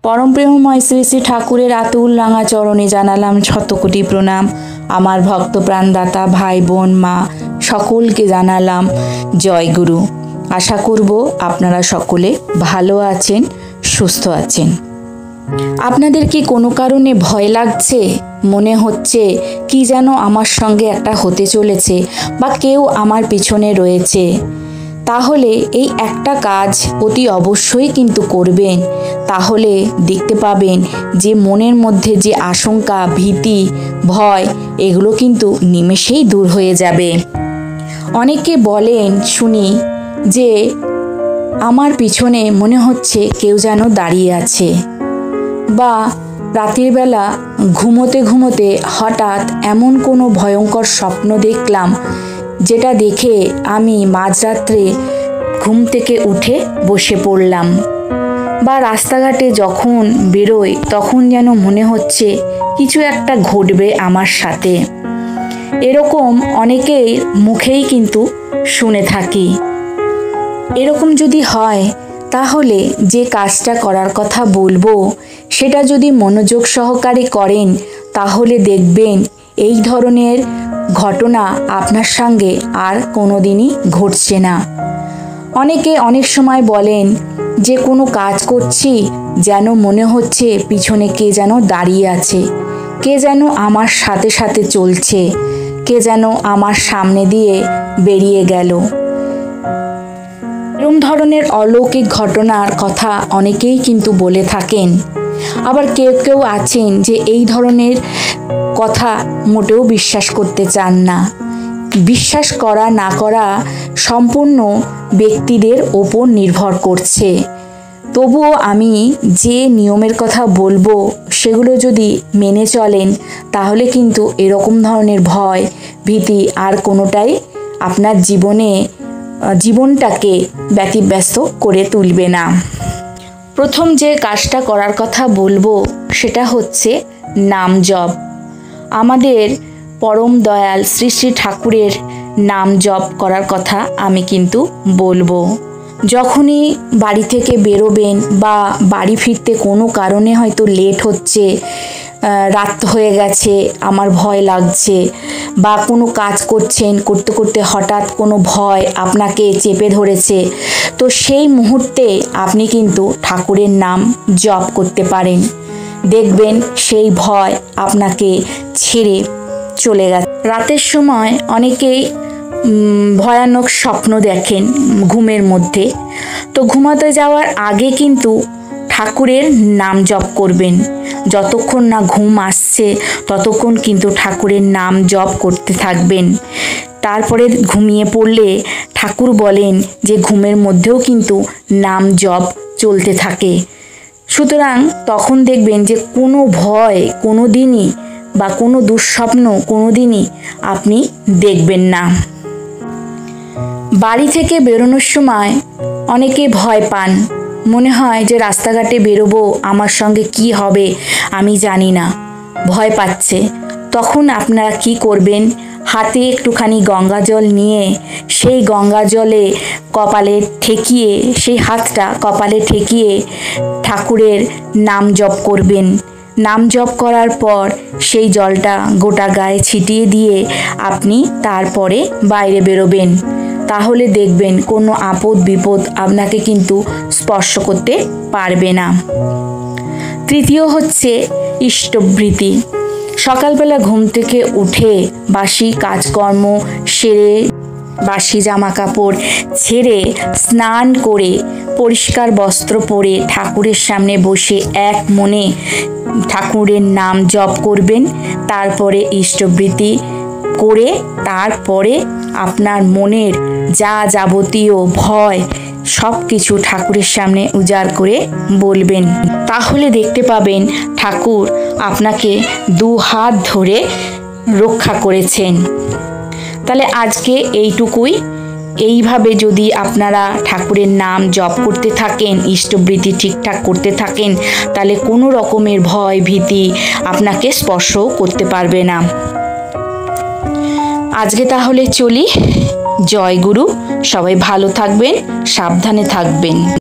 परम प्रेममय श्री श्री ठाकुरेर आतुल रांगा चरणे जानालाम शतकोटी प्रणाम। आमार भक्त प्राणदाता भाई बोन मा सकलके जानालाम जय गुरु। आशा करब आपनारा सकले भालो आछेन, सुस्थ आछेन। आपनादेर कि कोनो कारणे भय लागछे, मने हच्छे कि जेन आमार संगे एकटा होते चलेछे बा केउ आमार पिछने रयेछे, ताहले এই একটা কাজ অতি অবশ্যই কিন্তু করবেন। তাহলে দেখতে পাবেন যে মনের মধ্যে যে আশঙ্কা, ভীতি, ভয় এগুলো কিন্তু নিমেষেই দূর হয়ে যাবে। অনেকে বলেন শুনি যে আমার পিছনে মনে হচ্ছে কেউ যেন দাঁড়িয়ে আছে, বা রাতের বেলা ঘুমোতে ঘুমোতে হঠাৎ এমন কোনো ভয়ঙ্কর স্বপ্ন দেখলাম যেটা দেখে আমি মাঝরাত্রে ঘুম থেকে উঠে বসে পড়লাম, বা রাস্তাঘাটে যখন বেরোই তখন যেন মনে হচ্ছে কিছু একটা ঘটবে আমার সাথে। এরকম অনেকের মুখেই কিন্তু শুনে থাকি। এরকম যদি হয় তাহলে যে কাজটা করার কথা বলবো সেটা যদি মনোযোগ সহকারে করেন তাহলে দেখবেন এই ধরনের ঘটনা আপনার সঙ্গে আর কোনোদিনই ঘটছে না। অনেকে অনেক সময় বলেন যে কোনো কাজ করছি যেন মনে হচ্ছে পিছনে কে যেন দাঁড়িয়ে আছে, কে যেন আমার সাথে সাথে চলছে, কে যেন আমার সামনে দিয়ে বেরিয়ে গেল। এরকম ধরনের অলৌকিক ঘটনার কথা অনেকেই কিন্তু বলে থাকেন। আবার কেউ কেউ আছেন যে এই ধরনের কথা মোটেও বিশ্বাস করতে চান না। বিশ্বাস করা না করা সম্পূর্ণ ব্যক্তিদের ওপর নির্ভর করছে। তবুও আমি যে নিয়মের কথা বলবো সেগুলো যদি মেনে চলেন তাহলে কিন্তু এরকম ধরনের ভয়, ভীতি আর কোনোটাই আপনার জীবনটাকে ব্যতিব্যস্ত করে তুলবে না। প্রথম যে কাজটা করার কথা বলবো সেটা হচ্ছে নাম জপ। আমাদের পরম দয়াল শ্রী শ্রী ঠাকুরের নাম জপ করার কথা আমি কিন্তু বলবো। যখনই বাড়ি থেকে বেরোবেন বা বাড়ি ফিরতে কোনো কারণে হয়তো লেট হচ্ছে, রাত হয়ে গেছে, আমার ভয় লাগছে, বা কোনো কাজ করছেন, করতে করতে হঠাৎ কোনো ভয় আপনাকে চেপে ধরেছে, তো সেই মুহূর্তে আপনি কিন্তু ঠাকুরের নাম জপ করতে পারেন। দেখবেন সেই ভয় আপনাকে ছেড়ে চলে গেছে। রাতের সময় অনেকেই ভয়ানক স্বপ্ন দেখেন ঘুমের মধ্যে, তো ঘুমাতে যাওয়ার আগে কিন্তু ঠাকুরের নাম জপ করবেন। যতক্ষণ না ঘুম আসছে ততক্ষণ কিন্তু ঠাকুরের নাম জপ করতে থাকবেন। তারপরে ঘুমিয়ে পড়লে ঠাকুর বলেন যে ঘুমের মধ্যেও কিন্তু নাম জপ চলতে থাকে। সুতরাং তখন দেখবেন যে কোনো ভয় কোনো দিনই বা কোনো দুঃস্বপ্ন কোনো দিনই আপনি দেখবেন না। বাড়ি থেকে বেরোনোর সময় অনেকে ভয় পান, মনে হয় যে রাস্তাঘাটে বেরোবো, আমার সঙ্গে কি হবে আমি জানি না, ভয় পাচ্ছে। তখন আপনারা কি করবেন, হাতে একটুখানি গঙ্গা জল নিয়ে সেই গঙ্গা জলে কপালে ঠেকিয়ে, সেই হাতটা কপালে ঠেকিয়ে ঠাকুরের নাম জপ করবেন। নাম জপ করার পর সেই জলটা গোটা গায়ে ছিটিয়ে দিয়ে আপনি তারপরে বাইরে বেরোবেন। তাহলে দেখবেন কোনো আপদ বিপদ আপনাকে কিন্তু স্পর্শ করতে পারবে না। তৃতীয় হচ্ছে ইষ্টবৃতি। সকালবেলা ঘুম থেকে উঠে বাসি কাজকর্ম সেরে, বাসি জামা কাপড় ছেড়ে, স্নান করে, পরিষ্কার বস্ত্র পরে ঠাকুরের সামনে বসে এক মনে ঠাকুরের নাম জপ করবেন। তারপরে ইষ্টবৃতি করে তারপরে আপনার মনের যা যাবতীয় ভয় সব কিছু ঠাকুরের সামনে উজাড় করে বলবেন। তাহলে দেখতে পাবেন ঠাকুর আপনাকে দু হাত ধরে রক্ষা করেছেন। তাহলে আজকে এইটুকুই। এইভাবে যদি আপনারা ঠাকুরের নাম জপ করতে থাকেন, ইষ্টবৃতি ঠিকঠাক করতে থাকেন, তাহলে কোনো রকমের ভয় ভীতি আপনাকে স্পর্শও করতে পারবে না। আজকে তাহলে চলি। জয় গুরু। সবাই ভালো থাকবেন, সাবধানে থাকবেন।